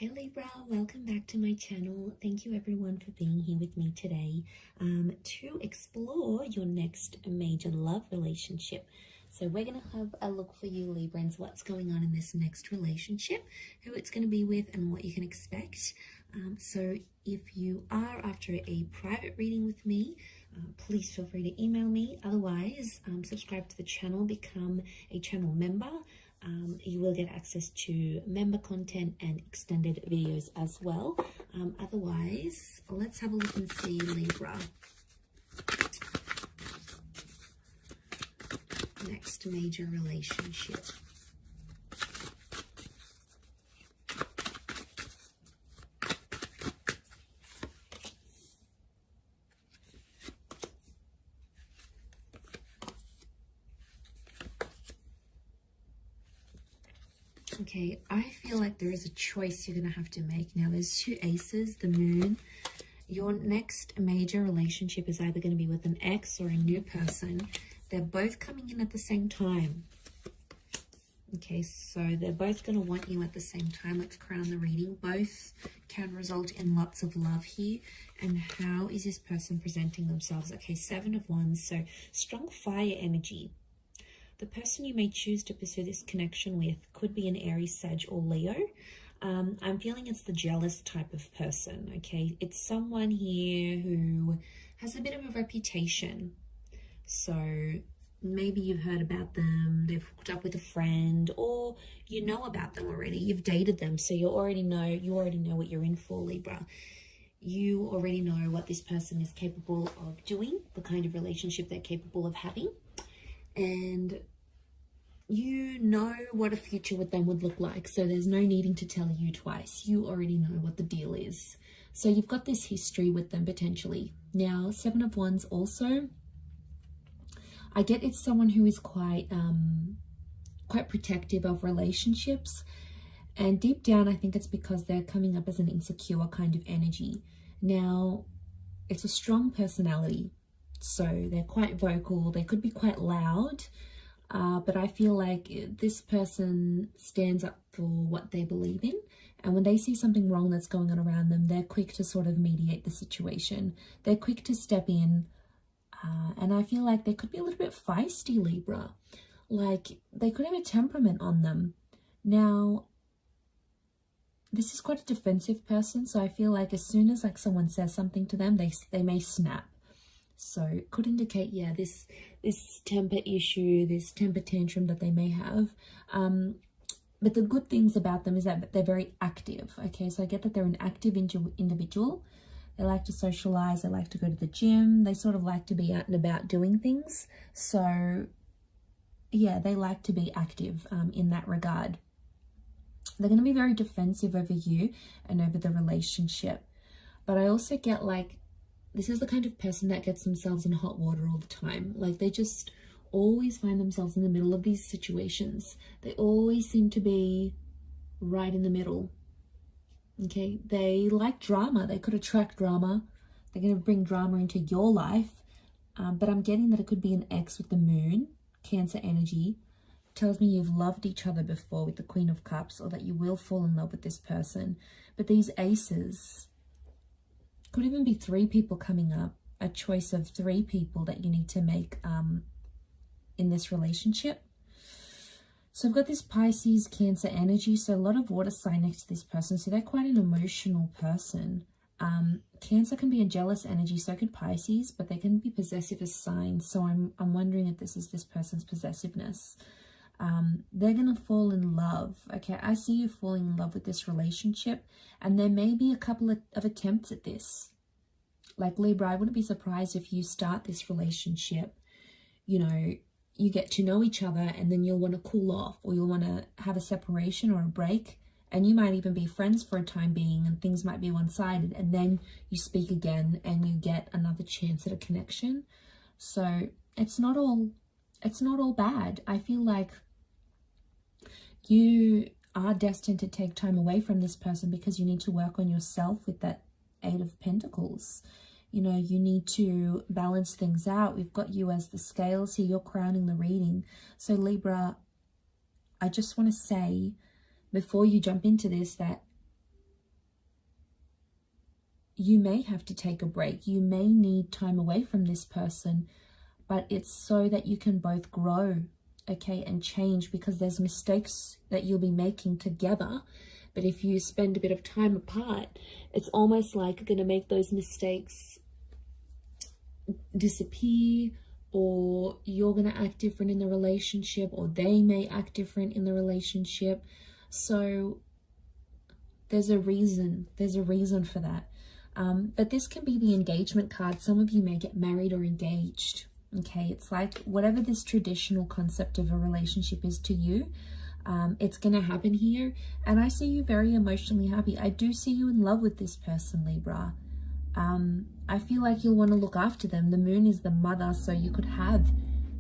Hey Libra, welcome back to my channel. Thank you everyone for being here with me today to explore your next major love relationship. So we're going to have a look for you Librans, what's going on in this next relationship, who it's going to be with and what you can expect. So if you are after a private reading with me, please feel free to email me. Otherwise, subscribe to the channel, become a channel member. You will get access to member content and extended videos as well. Otherwise, let's have a look and see Libra. Next major relationship. Okay, I feel like there is a choice you're going to have to make. Now, there's two aces, the moon. Your next major relationship is either going to be with an ex or a new person. They're both coming in at the same time. Okay, so they're both going to want you at the same time. Let's crown the reading. Both can result in lots of love here. And how is this person presenting themselves? Okay, 7 of Wands, so strong fire energy. The person you may choose to pursue this connection with could be an Aries, Sag, or Leo. I'm feeling it's the jealous type of person, okay? It's someone here who has a bit of a reputation. So maybe you've heard about them, they've hooked up with a friend, or you know about them already. You've dated them, so you already know what you're in for, Libra. You already know what this person is capable of doing, the kind of relationship they're capable of having. And you know what a future with them would look like, so there's no needing to tell you twice. You already know what the deal is. So you've got this history with them potentially. Now, 7 of Wands also, I get it's someone who is quite protective of relationships, and deep down I think it's because they're coming up as an insecure kind of energy. Now, it's a strong personality, so they're quite vocal, they could be quite loud, but I feel like this person stands up for what they believe in, and when they see something wrong that's going on around them, they're quick to sort of mediate the situation. They're quick to step in, and I feel like they could be a little bit feisty, Libra. Like, they could have a temperament on them. Now, this is quite a defensive person, so I feel like as soon as like someone says something to them, they may snap. So it could indicate, yeah, this temper issue, this temper tantrum that they may have. But the good things about them is that they're very active. Okay, so I get that they're an active individual. They like to socialize. They like to go to the gym. They sort of like to be out and about doing things. So yeah, they like to be active in that regard. They're going to be very defensive over you and over the relationship. But I also get like, this is the kind of person that gets themselves in hot water all the time. Like, they just always find themselves in the middle of these situations. They always seem to be right in the middle. Okay, they like drama. They could attract drama. They're going to bring drama into your life. But I'm getting that it could be an ex with the moon, Cancer energy. Tells me you've loved each other before with the Queen of Cups, or that you will fall in love with this person. But these aces could even be 3 people coming up, a choice of 3 people that you need to make in this relationship. So I've got this Pisces, Cancer energy, so a lot of water sign next to this person, so they're quite an emotional person. Cancer can be a jealous energy, so could Pisces, but they can be possessive as signs, so I'm wondering if this is this person's possessiveness. They're going to fall in love. Okay, I see you falling in love with this relationship, and there may be a couple of attempts at this. Like, Libra, I wouldn't be surprised if you start this relationship, you know, you get to know each other, and then you'll want to cool off, or you'll want to have a separation or a break, and you might even be friends for a time being, and things might be one-sided, and then you speak again and you get another chance at a connection. So it's not all bad. I feel like you are destined to take time away from this person because you need to work on yourself with that 8 of Pentacles. You know, you need to balance things out. We've got you as the scales here. You're crowning the reading. So Libra, I just want to say before you jump into this that you may have to take a break. You may need time away from this person, but it's so that you can both grow, okay, and change, because there's mistakes that you'll be making together. But if you spend a bit of time apart, it's almost like you're going to make those mistakes disappear, or you're going to act different in the relationship, or they may act different in the relationship. So there's a reason for that. But this can be the engagement card. Some of you may get married or engaged. Okay, it's like whatever this traditional concept of a relationship is to you, it's going to happen here. And I see you very emotionally happy. I do see you in love with this person, Libra. I feel like you'll want to look after them. The moon is the mother, so you could have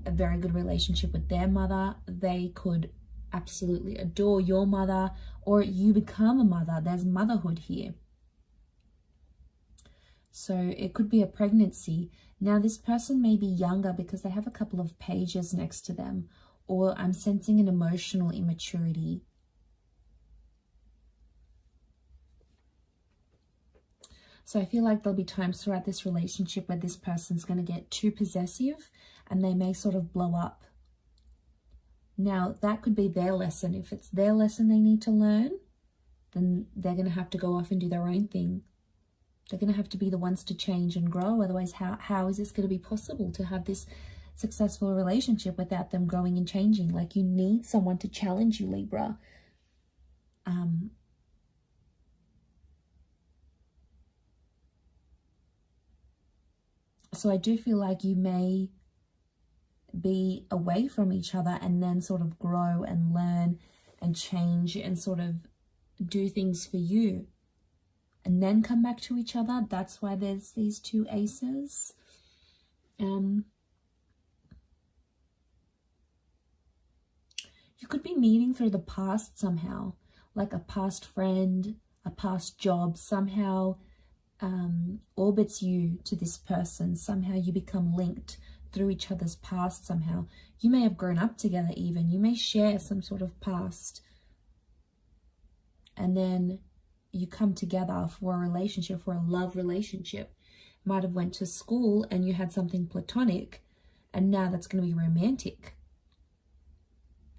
a very good relationship with their mother. They could absolutely adore your mother, or you become a mother. There's motherhood here. So it could be a pregnancy. Now this person may be younger because they have a couple of pages next to them, or I'm sensing an emotional immaturity. So I feel like there'll be times throughout this relationship where this person's going to get too possessive and they may sort of blow up. Now that could be their lesson. If it's their lesson they need to learn, then they're going to have to go off and do their own thing. They're going to have to be the ones to change and grow. Otherwise, how is this going to be possible to have this successful relationship without them growing and changing? Like, you need someone to challenge you, Libra. So I do feel like you may be away from each other and then sort of grow and learn and change and sort of do things for you, and then come back to each other. That's why there's these two aces. You could be meeting through the past somehow, like a past friend, a past job, somehow orbits you to this person. Somehow you become linked through each other's past somehow. You may have grown up together even. You may share some sort of past. And then you come together for a relationship, for a love relationship. Might have went to school and you had something platonic, and now that's going to be romantic.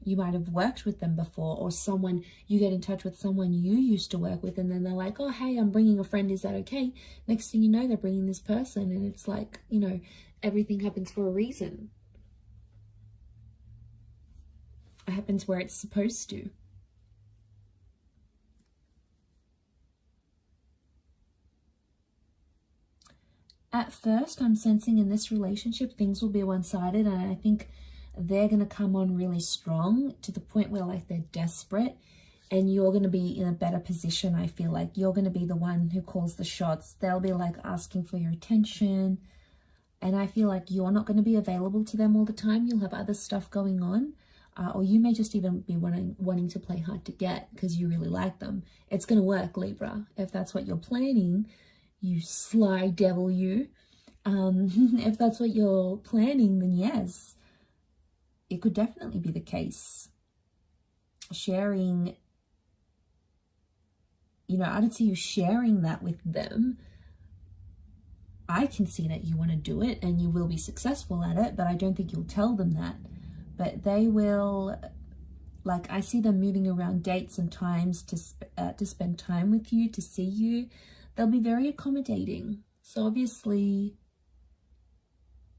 You might have worked with them before, or someone, you get in touch with someone you used to work with, and then they're like, oh, hey, I'm bringing a friend, is that okay? Next thing you know, they're bringing this person, and it's like, you know, everything happens for a reason. It happens where it's supposed to. At first, I'm sensing in this relationship, things will be one-sided, and I think they're going to come on really strong to the point where like they're desperate, and you're going to be in a better position. I feel like you're going to be the one who calls the shots. They'll be like asking for your attention, and I feel like you're not going to be available to them all the time. You'll have other stuff going on, or you may just even be wanting to play hard to get because you really like them. It's going to work, Libra, if that's what you're planning. You sly devil, you. If that's what you're planning, then yes, it could definitely be the case. Sharing, you know, I don't see you sharing that with them. I can see that you want to do it and you will be successful at it, but I don't think you'll tell them that. But they will, like, I see them moving around dates and times to spend time with you, to see you. They'll be very accommodating. So obviously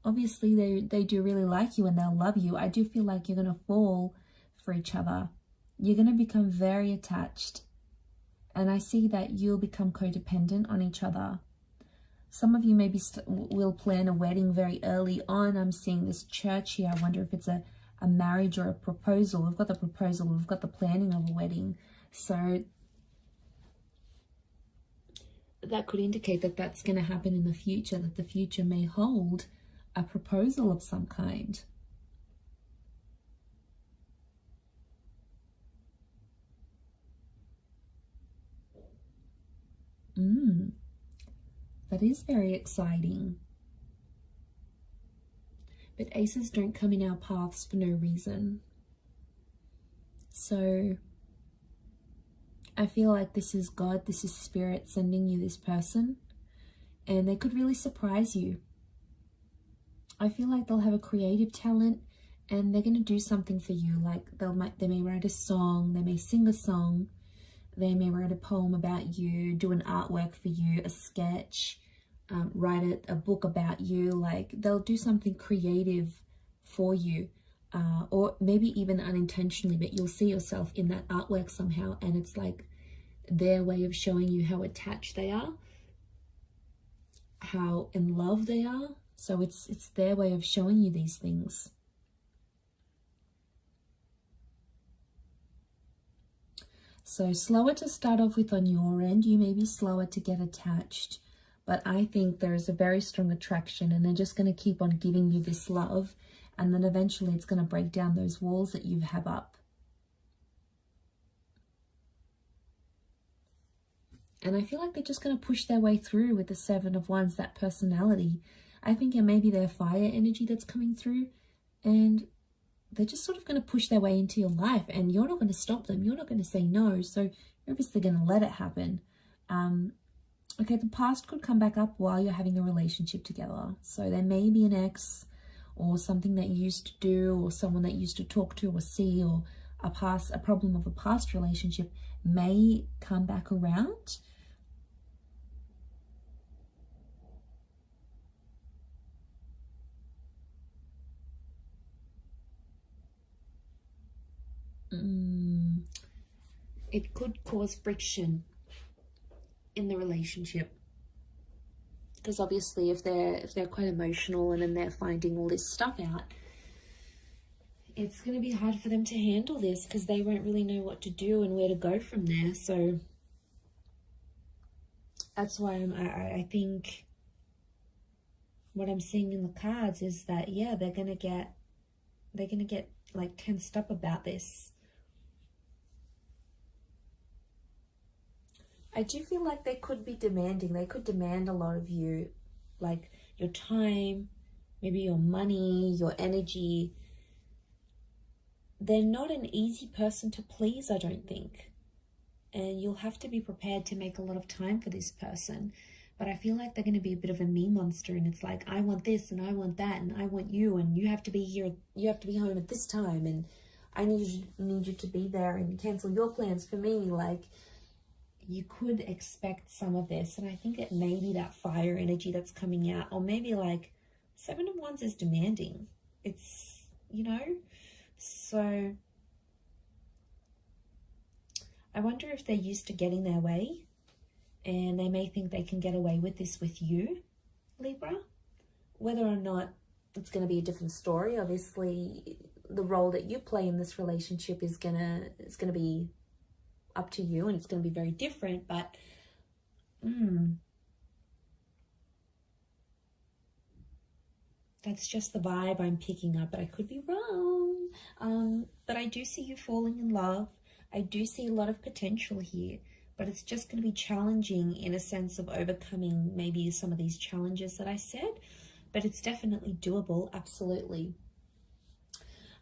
they do really like you and they'll love you. I do feel like you're going to fall for each other. You're going to become very attached. And I see that you'll become codependent on each other. Some of you maybe will plan a wedding very early on. I'm seeing this church here. I wonder if it's a marriage or a proposal. We've got the proposal. We've got the planning of a wedding. So that could indicate that that's going to happen in the future, that the future may hold a proposal of some kind. That is very exciting. But aces don't come in our paths for no reason. So I feel like this is God, this is Spirit sending you this person. and they could really surprise you. I feel like they'll have a creative talent and they're going to do something for you. Like they may write a song, they may sing a song, they may write a poem about you, do an artwork for you, a sketch, write a book about you. Like they'll do something creative for you, or maybe even unintentionally, but you'll see yourself in that artwork somehow, and it's like their way of showing you how attached they are, how in love they are. So it's their way of showing you these things. So slower to start off with on your end. You may be slower to get attached, but I think there is a very strong attraction, and they're just going to keep on giving you this love, and then eventually it's going to break down those walls that you have up. And I feel like they're just going to push their way through with the Seven of Wands, that personality. I think it may be their fire energy that's coming through, and they're just sort of going to push their way into your life, and you're not going to stop them. You're not going to say no. So you're obviously going to let it happen. Okay, the past could come back up while you're having a relationship together. So there may be an ex, or something that you used to do, or someone that you used to talk to or see, or a problem of a past relationship may come back around. It could cause friction in the relationship, because obviously if they're quite emotional and then they're finding all this stuff out, it's going to be hard for them to handle this, because they won't really know what to do and where to go from there. So that's why I think what I'm seeing in the cards is that, yeah, they're gonna get like tensed up about this. I do feel like they could be demanding. They could demand a lot of you, like your time, maybe your money, your energy. They're not an easy person to please, I don't think. And you'll have to be prepared to make a lot of time for this person. But I feel like they're going to be a bit of a me monster, and it's like, I want this and I want that and I want you, and you have to be here, you have to be home at this time, and I need you to be there and cancel your plans for me. Like, you could expect some of this, and I think it may be that fire energy that's coming out, or maybe like Seven of Wands is demanding. It's, you know, so I wonder if they're used to getting their way, and they may think they can get away with this with you, Libra. Whether or not it's going to be a different story. Obviously, the role that you play in this relationship is gonna be up to you, and it's going to be very different, but that's just the vibe I'm picking up, but I could be wrong. But I do see you falling in love. I do see a lot of potential here, but it's just going to be challenging in a sense of overcoming maybe some of these challenges that I said, but it's definitely doable, absolutely.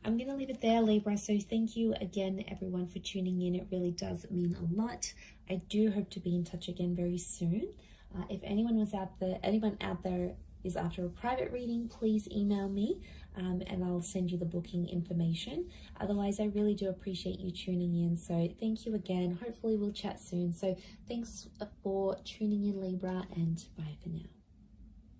I'm going to leave it there, Libra. So thank you again, everyone, for tuning in. It really does mean a lot. I do hope to be in touch again very soon. If anyone out there is after a private reading, please email me, and I'll send you the booking information. Otherwise, I really do appreciate you tuning in. So thank you again. Hopefully we'll chat soon. So thanks for tuning in, Libra, and bye for now.